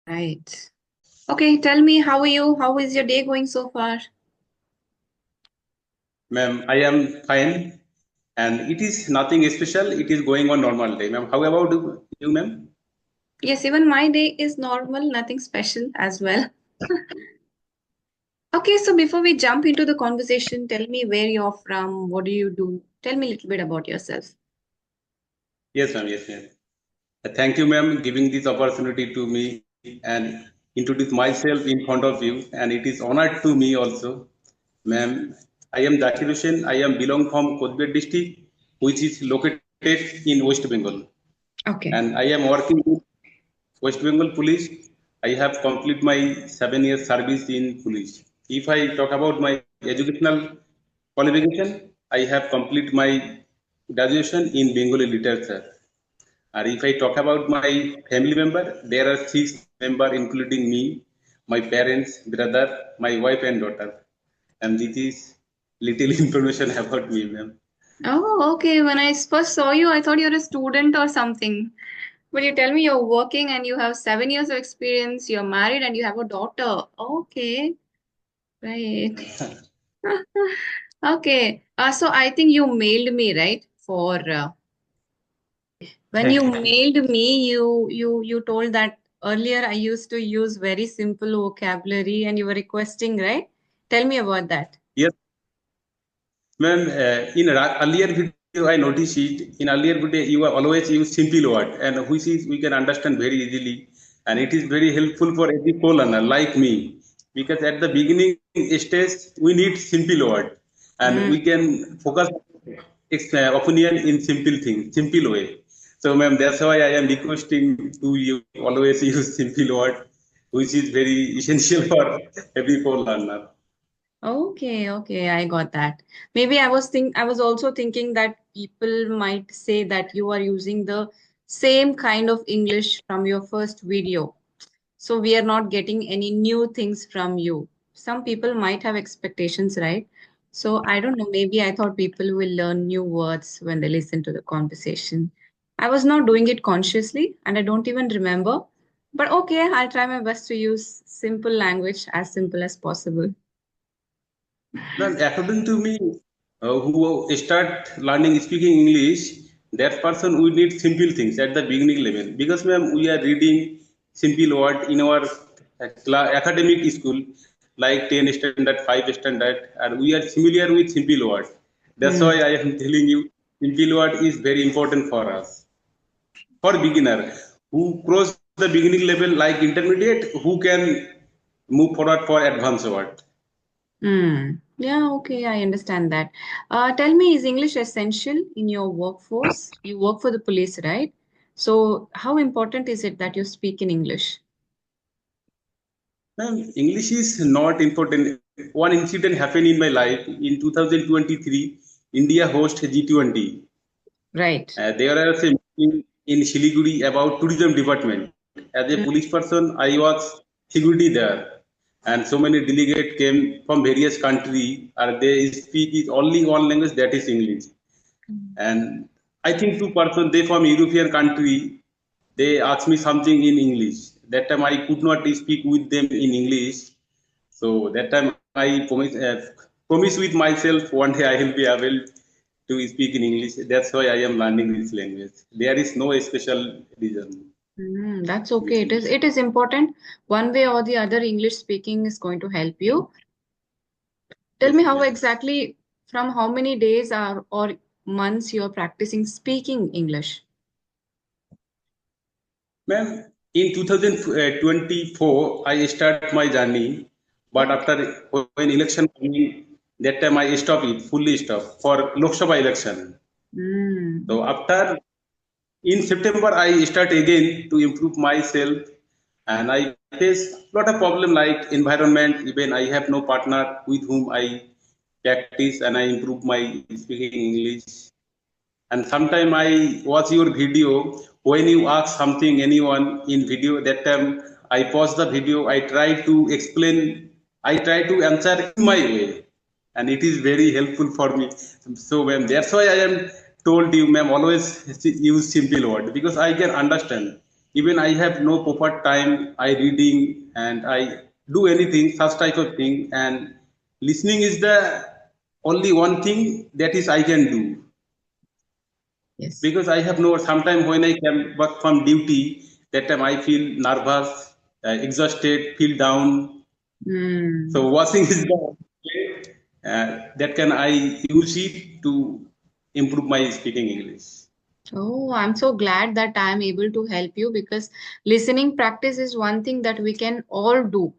Right. Okay, tell me, how are you? How is your day going so far? Ma'am, I am fine, and it is nothing special. It is going on normal day, ma'am. How about you, ma'am? Yes, even my day is normal, nothing special as well. Okay, so before we jump into the conversation, tell me where you're from, what do you do? Tell me a little bit about yourself. Yes, ma'am. Yes, ma'am. Thank you, ma'am, giving this opportunity to me and introduce myself in front of you. And it is honored to me also, ma'am. I am Zakir Hussain. I am belong from Kodbet district, which is located in West Bengal, and Okay. I am working with West Bengal Police. I have completed my 7 years service in police. If I talk about my educational qualification, I have completed my graduation in Bengali literature. And if I talk about my family member, there are six members, including me, my parents, brother, my wife, and daughter. And this is little information about me, ma'am. Oh, okay. When I first saw you, I thought you're a student or something. But you tell me you're working and you have 7 years of experience, you're married and you have a daughter. Okay, right. Okay. So I think you mailed me, right? For when you mailed me, you told that earlier I used to use very simple vocabulary and you were requesting, right? Tell me about that. Yes, ma'am. In earlier video, I noticed it. In earlier video, you are always use simple word, and which is we can understand very easily, and it is very helpful for every co-learner like me, because at the beginning stage we need simple word, and Mm. we can focus opinion in simple thing, simple way. So, ma'am, that's why I am requesting to you always use simple word, which is very essential for every co-learner. Okay, okay, I got that. Maybe I was also thinking that people might say that you are using the same kind of English from your first video. So we are not getting any new things from you. Some people might have expectations, right? So I don't know, maybe I thought people will learn new words when they listen to the conversation. I was not doing it consciously and I don't even remember. But okay, I'll try my best to use simple language as simple as possible. Ma'am, according to me, who start learning speaking English, that person we need simple things at the beginning level. Because, ma'am, we are reading simple word in our academic school, like 10 standard, 5 standard, and we are familiar with simple word. That's Hmm. why I am telling you, simple word is very important for us. For beginner who cross the beginning level like intermediate, who can move forward for advanced word. Hmm. Yeah, okay, I understand that. Tell me, is English essential in your workforce? You work for the police, right? So, how important is it that you speak in English? Ma'am, English is not important. One incident happened in my life in 2023. India host G20. Right. There was a meeting in Siliguri about tourism department. As a police person, I was security there, and so many delegates came from various countries. And they speak is only one language, that is English. And I think two person they from European country, they asked me something in English. That time I could not speak with them in English. So that time I promise with myself one day I will be able to speak in English. That's why I am learning this language. There is no special reason. That's okay. It is important. One way or the other, English speaking is going to help you. Tell me Yes, how yes. exactly, from how many days or months you are practicing speaking English. Ma'am, in 2024, I start my journey, but Okay. after when election coming, that time I stop it, fully stop for Lok Sabha election. Mm. So after in September, I start again to improve myself, and I face lot of problem like environment. Even I have no partner with whom I practice and I improve my speaking English. And sometime I watch your video when you ask something anyone in video. That time I pause the video. I try to explain. I try to answer in my way, and it is very helpful for me. So, ma'am, that's why I am told you, ma'am, always use simple word because I can understand. even I have no proper time, I reading and I do anything, such type of thing. And listening is the only one thing that is I can do Yes. because I have no sometime when I come back from duty, that time I feel nervous, exhausted, feel down. Hmm. So watching is the way that can I use it to improve my speaking English. Oh, I'm so glad that I'm able to help you because listening practice is one thing that we can all do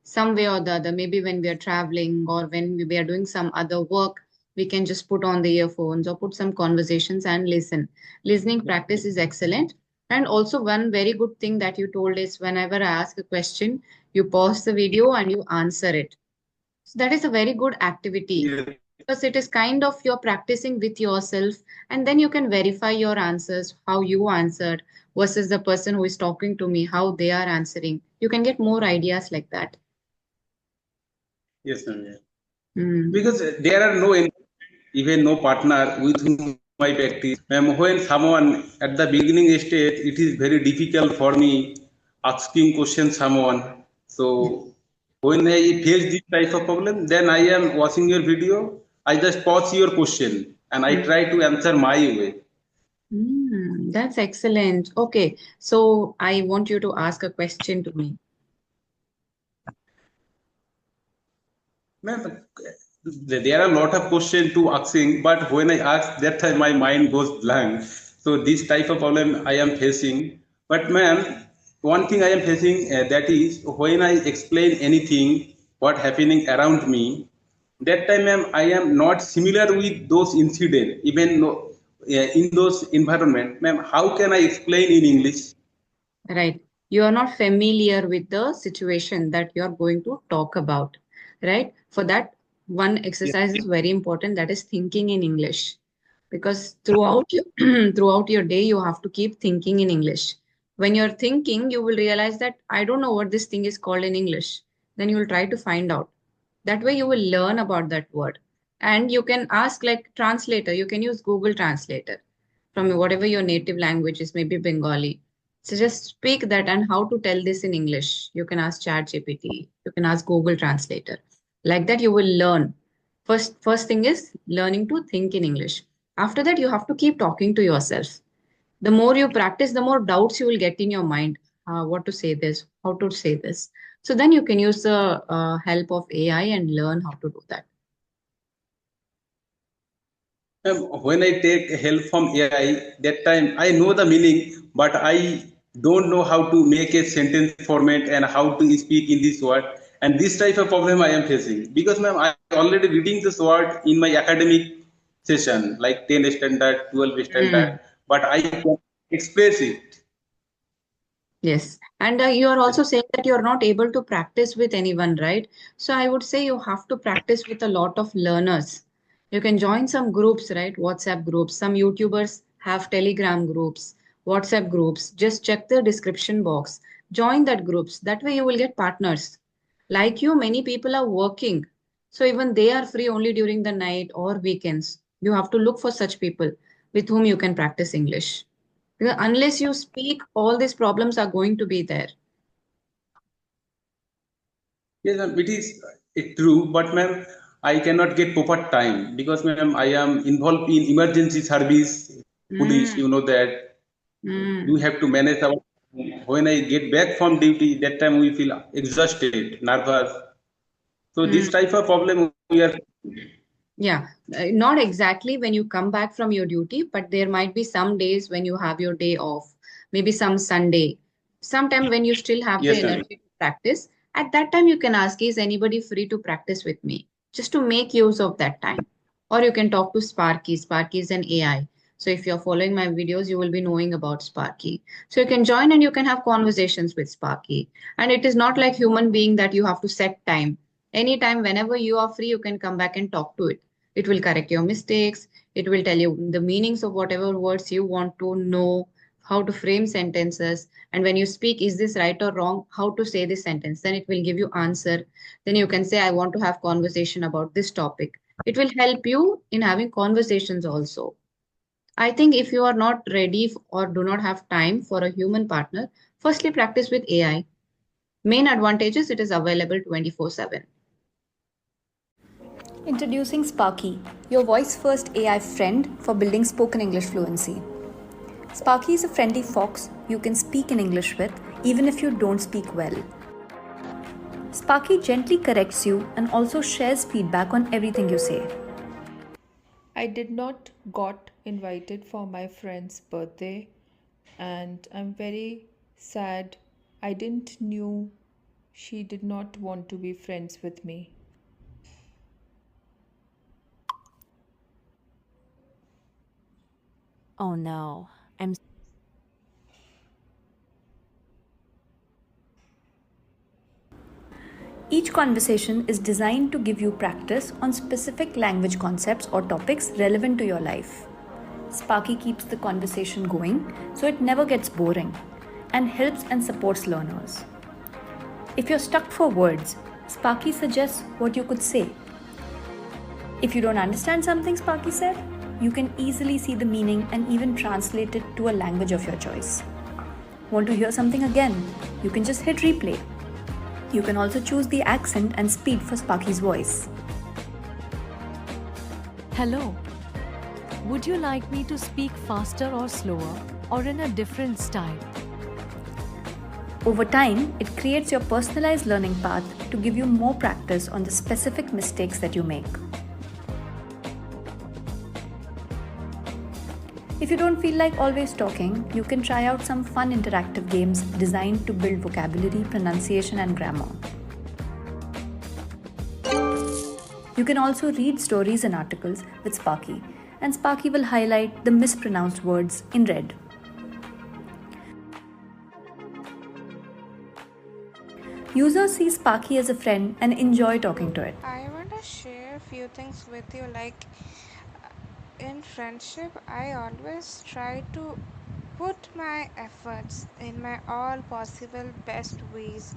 some way or the other. Maybe when we are traveling or when we are doing some other work, we can just put on the earphones or put some conversations and listen. Listening practice is excellent. And also, one very good thing that you told is whenever I ask a question, you pause the video and you answer it. So that is a very good activity Yes, because it is kind of you're practicing with yourself, and then you can verify your answers, how you answered versus the person who is talking to me, how they are answering. You can get more ideas like that. yes, ma'am. Yeah. Hmm. Because there are no even no partner with whom I practice. Ma'am, when someone at the beginning stage, it is very difficult for me asking question someone. So when I face this type of problem, then I am watching your video. I just pause your question and I Hmm. try to answer my way. Hmm. That's excellent. Okay, so I want you to ask a question to me. Ma'am, there are a lot of questions to asking, but when I ask, that time my mind goes blank. So this type of problem I am facing. But ma'am, one thing I am facing that is when I explain anything, what happening around me, that time ma'am, I am not similar with those incident, even though, in those environment. Ma'am, how can I explain in English? Right. You are not familiar with the situation that you are going to talk about, right? For that, one Yes, exercise is very important, that is thinking in English. Because throughout your throughout your day, you have to keep thinking in English. When you're thinking, you will realize that I don't know what this thing is called in English. Then you will try to find out. That way, you will learn about that word. And you can ask like translator, you can use Google Translator from whatever your native language is, maybe Bengali. So just speak that and how to tell this in English. You can ask ChatGPT. You can ask Google Translator. Like that, you will learn. First thing is learning to think in English. After that, you have to keep talking to yourself. The more you practice, the more doubts you will get in your mind. What to say this, how to say this. So then you can use the help of AI and learn how to do that. When I take help from AI, that time I know the meaning, but I don't know how to make a sentence format and how to speak in this word. And this type of problem I am facing because ma'am, I already reading this word in my academic session, like 10 standard, 12 standard, Mm. but I can express it. Yes. And you are also saying that you're not able to practice with anyone, right? So I would say you have to practice with a lot of learners. You can join some groups, right? WhatsApp groups. Some YouTubers have Telegram groups, WhatsApp groups. Just check the description box. Join that groups. That way you will get partners. Like you, many people are working. So even they are free only during the night or weekends. You have to look for such people with whom you can practice English. Because unless you speak, all these problems are going to be there. Yes, ma'am, it is true, but ma'am, I cannot get proper time because ma'am, I am involved in emergency service, police, Mm, you know that. We mm, have to manage our when I get back from duty, that time we feel exhausted, nervous. So this mm. type of problem we are Yeah, not exactly when you come back from your duty, but there might be some days when you have your day off, maybe some Sunday, sometime when you still have the yes ma'am. energy to practice. At that time, you can ask, is anybody free to practice with me? Just to make use of that time. Or you can talk to Sparky. Sparky is an AI. So if you're following my videos, you will be knowing about Sparky. So you can join and you can have conversations with Sparky. And it is not like human being that you have to set time. Anytime, whenever you are free, you can come back and talk to it. It will correct your mistakes. It will tell you the meanings of whatever words you want to know, how to frame sentences. And when you speak, is this right or wrong? How to say this sentence? Then it will give you answer. Then you can say, I want to have conversation about this topic. It will help you in having conversations also. I think if you are not ready or do not have time for a human partner, Firstly, practice with AI. Main advantage is it is available 24/7. Introducing Sparky, your voice first AI friend for building spoken English fluency. Sparky is a friendly fox you can speak in English with even if you don't speak well. Sparky gently corrects you and also shares feedback on everything you say. I did not got invited for my friend's birthday and I'm very sad. I didn't knew she did not want to be friends with me. Oh no, I'm Each conversation is designed to give you practice on specific language concepts or topics relevant to your life. Sparky keeps the conversation going so it never gets boring and helps and supports learners. If you're stuck for words, Sparky suggests what you could say. If you don't understand something Sparky said, you can easily see the meaning and even translate it to a language of your choice. Want to hear something again? You can just hit replay. You can also choose the accent and speed for Sparky's voice. Hello. Would you like me to speak faster or slower or in a different style? Over time, it creates your personalized learning path to give you more practice on the specific mistakes that you make. If you don't feel like always talking, you can try out some fun interactive games designed to build vocabulary, pronunciation, and grammar. You can also read stories and articles with Sparky, and Sparky will highlight the mispronounced words in red. Users see Sparky as a friend and enjoy talking to it. I want to share a few things with you. Like in friendship, I always try to put my efforts in my all possible best ways.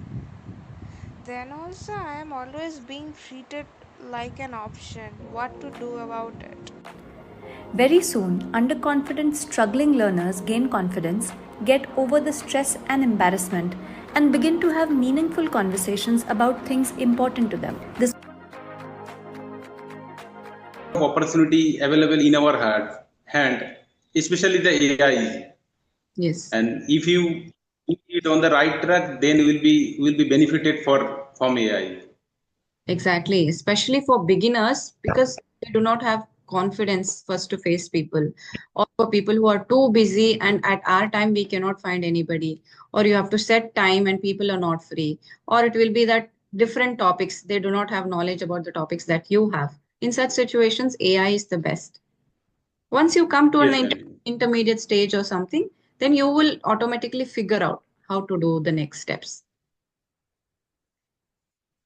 Then also, I am always being treated like an option. What to do about it? Very soon, underconfident, struggling learners gain confidence, get over the stress and embarrassment, and begin to have meaningful conversations about things important to them. This Opportunity available in our hand, especially the AI. Yes. And if you put it on the right track, then will be benefited from AI. Exactly, especially for beginners because they do not have confidence first to face people, or for people who are too busy and at our time we cannot find anybody, or you have to set time and people are not free, or it will be that different topics they do not have knowledge about the topics that you have. In such situations, AI is the best. Once you come to an Yes, ma'am. intermediate stage or something, then you will automatically figure out how to do the next steps.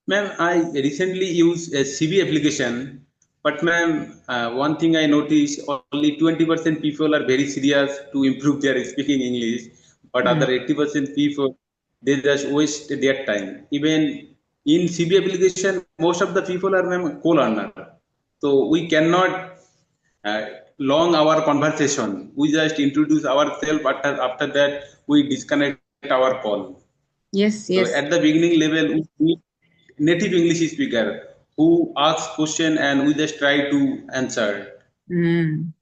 Ma'am, I recently used a CV application, but ma'am, one thing I noticed, only 20% people are very serious to improve their speaking English, but Hmm. other 80% people, they just waste their time. Even in CV application, most of the people are ma'am co-learner. So we cannot uh, long our conversation. We just introduce ourselves, after that we disconnect our call. Yes, So yes. at the beginning level, we need native English speaker who asks question and we just try to answer. Hmm.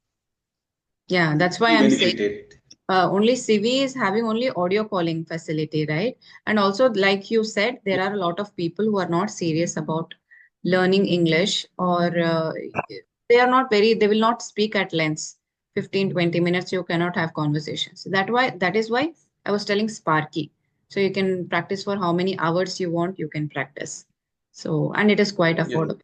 Yeah, that's why We I'm saying benefited. only CV is having only audio calling facility, right? And also, like you said, there are a lot of people who are not serious about learning English, or they are not very, they will not speak at lengths. 15-20 minutes, you cannot have conversations. That is why I was telling Sparky. So you can practice for how many hours you want, you can practice. So, and it is quite Yes. affordable.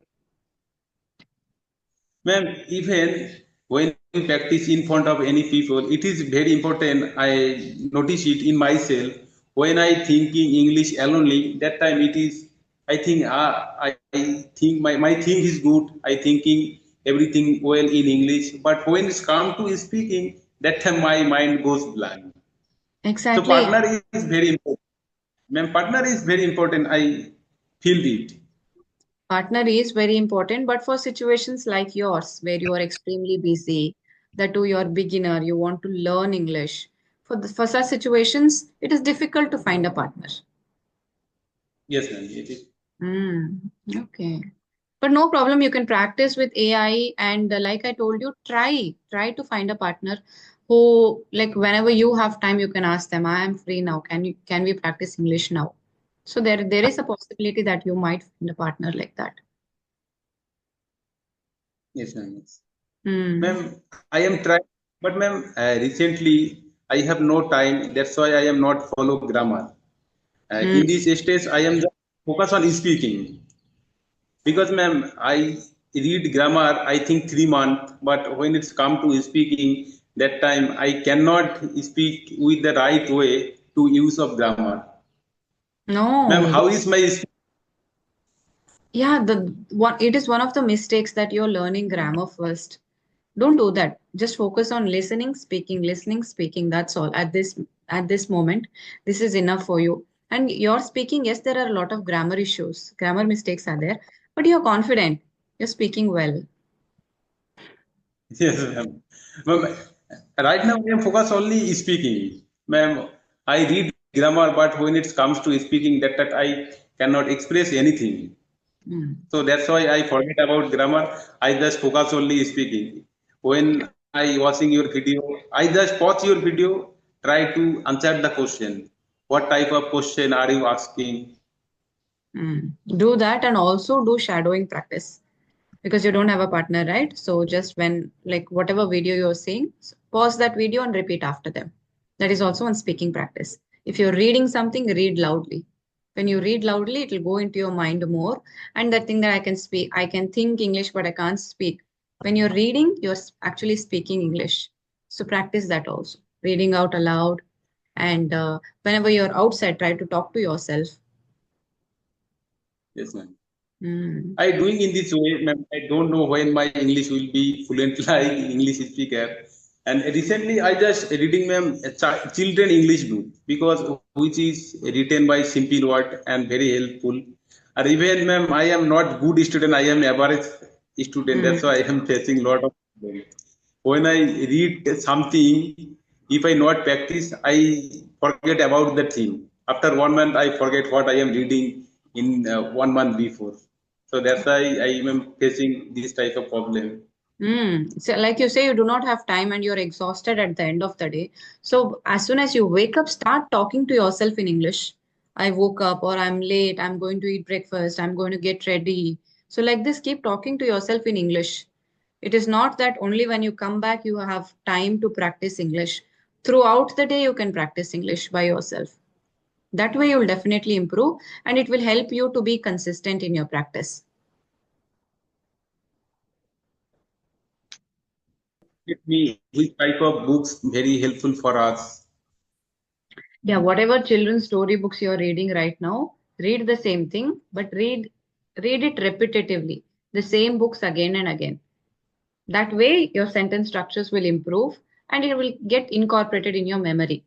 Ma'am, even when we practice in front of any people, it is very important. I notice it in myself. When I thinking English alone, that time it is. I think my thing is good. I thinking everything well in English. But when it's come to speaking, that time my mind goes blank. So Exactly. partner is very important. Ma'am, partner is very important. I feel it. Partner is very important, but for situations like yours, where you are extremely busy, that too you're beginner, you want to learn English. for such situations, it is difficult to find a partner. Yes, ma'am. It is. Okay. But no problem, you can practice with AI, and like I told you, try to find a partner who, like, whenever you have time, you can ask them, I am free now. Can we practice English now? So there is a possibility that you might find a partner like that. Yes, ma'am. Yes. Hmm. Ma'am, I am trying, but ma'am, recently I have no time. That's why I am not follow grammar. Hmm. In this stage, I am just focus on speaking because, ma'am, I read grammar. I think 3 months, but when it's come to speaking, that time I cannot speak with the right way to use of grammar. Ma'am, No, how is my yeah, the one it is one of the mistakes that you're learning grammar first. Don't do that. Just focus on listening, speaking. That's all. At this moment, this is enough for you. And you're speaking, yes, there are a lot of grammar issues. Grammar mistakes are there, but you're confident. You're speaking well. yes, ma'am. Ma'am, right now I am focused only speaking. Ma'am, I read grammar, but when it comes to speaking, that I cannot express anything. Mm. So that's why I forget about grammar. I just focus only speaking. When I watching your video, I just pause your video, try to answer the question. What type of question are you asking? Do that, and also do shadowing practice because you don't have a partner, right? So just when, like, whatever video you're seeing, pause that video and repeat after them. That is also on speaking practice. If you're reading something, read loudly. When you read loudly, it will go into your mind more. And that thing that I can speak, I can think English, but I can't speak. When you're reading, you're actually speaking English. So practice that also. Reading out aloud. And whenever you're outside, try to talk to yourself. Yes, ma'am. Mm. I doing in this way, ma'am. I don't know when my English will be fluent like English speaker. And recently, I just reading, ma'am, a children English book because which is written by simple word and very helpful. And even, ma'am, I am not good student. I am average student. Mm. That's why I am facing lot of problem. When I read something, if I not practice, I forget about the thing. After 1 month, I forget what I am reading in 1 month before. So that's why I am facing this type of problem. So like you say, you do not have time and you're exhausted at the end of the day. So as soon as you wake up, start talking to yourself in English. I woke up, or I'm late, I'm going to eat breakfast, I'm going to get ready. So like this, keep talking to yourself in English. It is not that only when you come back you have time to practice English. Throughout the day, you can practice English by yourself. That way, you'll definitely improve and it will help you to be consistent in your practice. Let me which type of books very helpful for us. Yeah, whatever children's storybooks you're reading right now, read the same thing, but read it repetitively, the same books again and again. That way, your sentence structures will improve and it will get incorporated in your memory.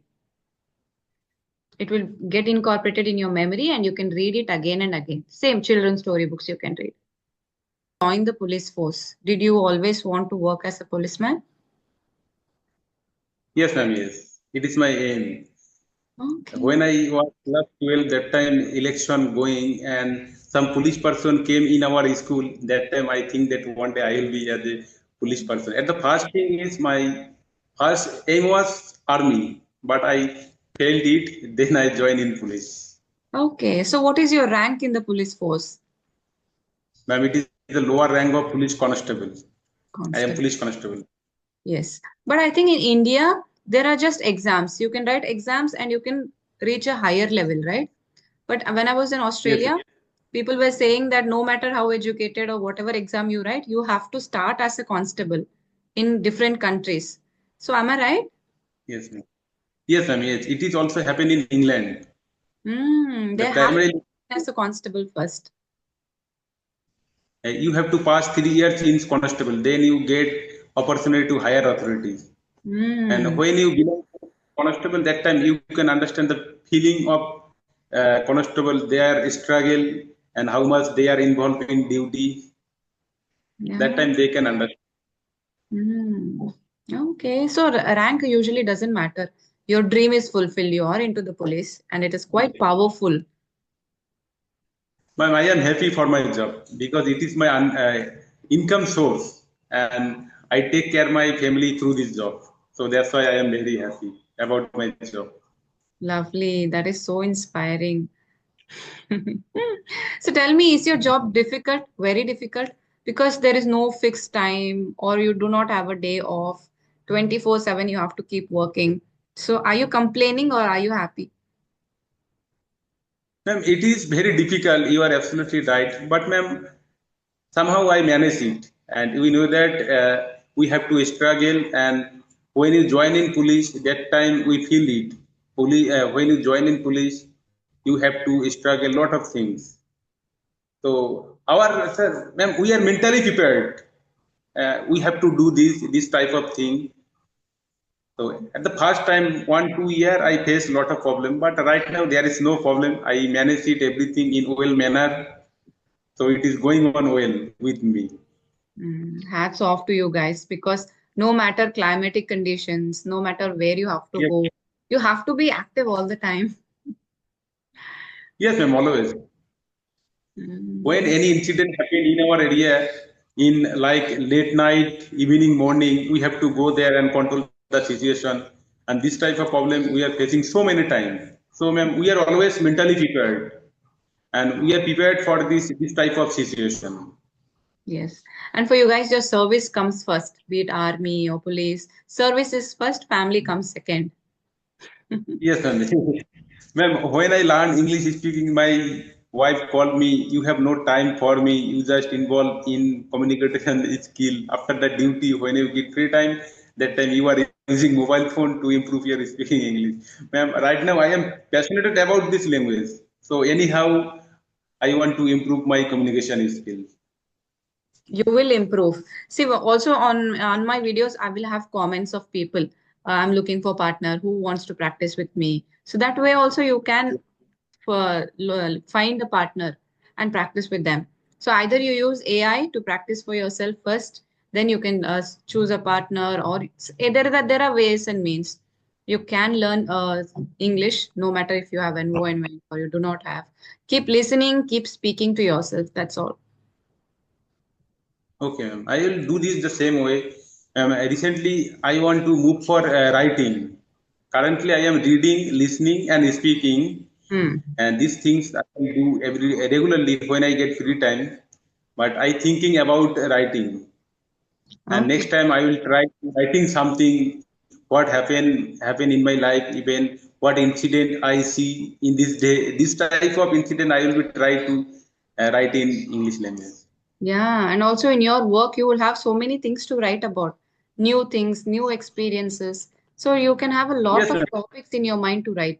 It will get incorporated in your memory and you can read it again and again. Same children's storybooks you can read. Join the police force. Did you always want to work as a policeman? Yes, ma'am. Yes, it is my aim. Okay. When I was class 12, that time election going and some police person came in our school. That time I think that one day I will be as a police person. At the first thing is my first aim was army, but I failed it. Then I joined in police. Okay. So what is your rank in the police force? Ma'am, it is the lower rank of police constable. I am Constable. police constable. Yes. But I think in India, there are just exams. You can write exams and you can reach a higher level, right? But when I was in Yes, Australia, people were saying that no matter how educated or whatever exam you write, you have to start as a constable in different countries. So am I right? yes, ma'am. Yes, ma'am. Yes, it is also happened in England. They The have to primary as a constable first. you have to pass 3 years in constable. Then you get opportunity to higher authorities. And Hmm. when you belong to constable, that time you can understand the feeling of constable, their struggle and how much they are involved in duty. That Yeah. time they can understand. Hmm. Okay. So rank usually doesn't matter. your dream is fulfilled. You are into the police, and it is quite powerful. Ma'am, I am happy for my job because it is my income source, and I take care my family through this job. So that's why I am very happy about my job. Lovely. That is so inspiring. So tell me, is your job difficult? Very difficult? Because there is no fixed time or you do not have a day off. 24/7 you have to keep working. So are you complaining or are you happy? Ma'am, it is very difficult. You are absolutely right. But ma'am, somehow I manage it, and we know that we have to struggle. And when you join in police, that time we feel it. When you join in police, you have to struggle a lot of things. So our sir, ma'am, we are mentally prepared. We have to do this type of thing. So at the first time, 1 2 year, I faced a lot of problem, but right now there is no problem. I manage it everything in well manner, so it is going on well with me. Hats off to you guys because no matter climatic conditions, no matter where you have to Yes, go, you have to be active all the time. yes, ma'am, always. When Mm, any incident happen in our area, in like late night, evening, morning, we have to go there and control the situation. And this type of problem we are facing so many times. So, ma'am, we are always mentally prepared, and we are prepared for this type of situation. yes. And for you guys, your service comes first, be it army or police. Service is first, family comes second. Yes, ma'am. Ma'am, when I learned English speaking, my wife called me, you have no time for me. You just involved in communication skill. After the duty, when you get free time, that time you are using mobile phone to improve your speaking English. Ma'am, right now I am passionate about this language. So anyhow, I want to improve my communication skills. You will improve. See, also on my videos, I will have comments of people. I'm looking for partner who wants to practice with me. So that way also you can find a partner and practice with them. So either you use AI to practice for yourself first, then you can choose a partner, or either that there are ways and means. You can learn English no matter if you have environment or you do not have. Keep listening, keep speaking to yourself. That's all. Okay, ma'am. I will do this the same way. Recently, I want to move for writing. Currently, I am reading, listening, and speaking, Hmm. and these things I will do every regularly when I get free time. But I thinking about writing, and Okay. next time I will try writing something. What happen in my life, even what incident I see in this day. This type of incident I will be try to write in English language. Yeah, and also in your work, you will have so many things to write about, new things, new experiences. So you can have a lot Yes, of ma'am. topics in your mind to write.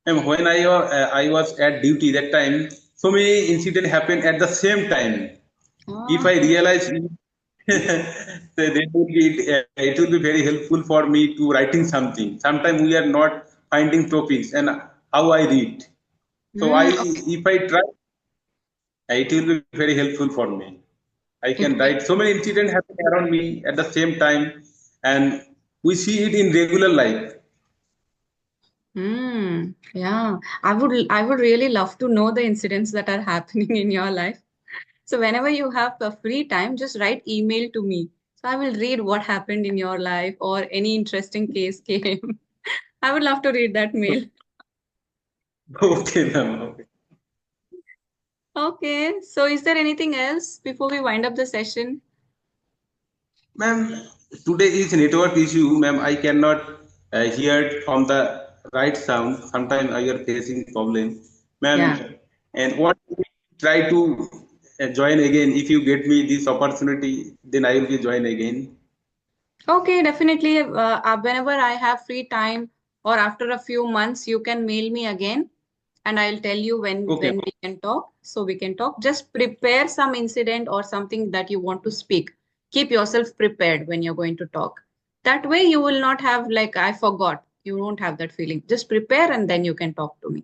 And when I was at duty that time, so many incidents happened at the same time. If Ah, I realize, then it will be very helpful for me to writing something. Sometimes we are not finding topics and how I read. So okay. if I try, it will be very helpful for me. I can It write will. so many incidents happening around me at the same time, and we see it in regular life. Yeah. I would really love to know the incidents that are happening in your life. So whenever you have a free time, just write email to me. So I will read what happened in your life or any interesting case came. I would love to read that mail. Okay, ma'am. Okay. Okay. So is there anything else before we wind up the session? Ma'am, today is network issue, ma'am. I cannot hear it from the right sound. Sometimes I are facing problem, Yeah. ma'am. And what try to join again. If you get me this opportunity, then I will be join again. Okay, definitely. Whenever I have free time or after a few months, you can mail me again and I'll tell you Okay. when we can talk. So we can talk. Just prepare some incident or something that you want to speak. Keep yourself prepared when you're going to talk. That way you will not have like I forgot. You won't have that feeling. Just prepare and then you can talk to me.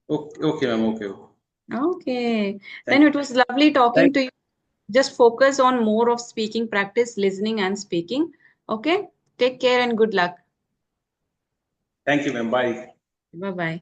Okay, okay, ma'am. Okay. Okay. Okay. Thank, Then it was lovely talking thank. to you. Just focus on more of speaking practice, listening and speaking. Okay. Take care and good luck. Thank you, ma'am. Bye. Bye bye.